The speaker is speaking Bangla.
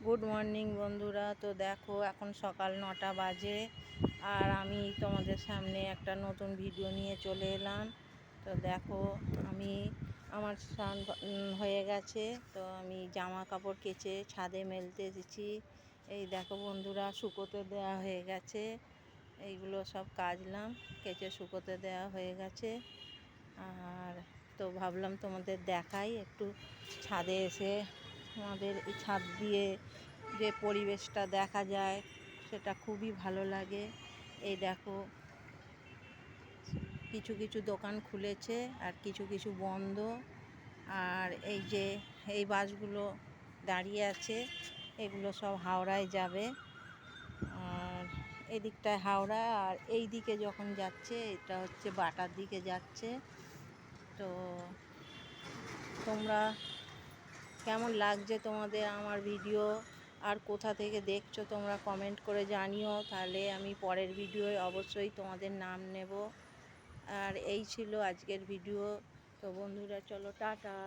গুড মর্নিং বন্ধুরা। তো দেখো এখন সকাল 9টা বাজে আর আমি তোমাদের সামনে একটা নতুন ভিডিও নিয়ে চলে এলাম। তো দেখো আমার স্নান হয়ে গেছে, তো আমি জামা কাপড় কেচে ছাদে মেলতে এসেছি। এই দেখো বন্ধুরা, শুকোতে দেওয়া হয়ে গেছে, এইগুলো সব কাচলাম, কেচে শুকোতে দেওয়া হয়ে গেছে। আর তো ভাবলাম তোমাদের দেখাই একটু ছাদে এসে। আমাদের এই ছাদ দিয়ে যে পরিবেশটা দেখা যায় সেটা খুবই ভালো লাগে। এই দেখো, কিছু কিছু দোকান খুলেছে আর কিছু কিছু বন্ধ। আর এই যে এই বাসগুলো দাঁড়িয়ে আছে, এগুলো সব হাওড়ায় যাবে। আর এদিকটায় হাওড়া, আর এই দিকে যখন যাচ্ছে এটা হচ্ছে বাটার দিকে যাচ্ছে। তো তোমরা কেমন লাগছে তোমাদের আমার ভিডিও, আর কোথা থেকে দেখছো তোমরা কমেন্ট করে জানিও, তাহলে আমি পরের ভিডিওয় অবশ্যই তোমাদের নাম নেব। আর এই ছিল আজকের ভিডিও। তো বন্ধুরা, চলো টাটা।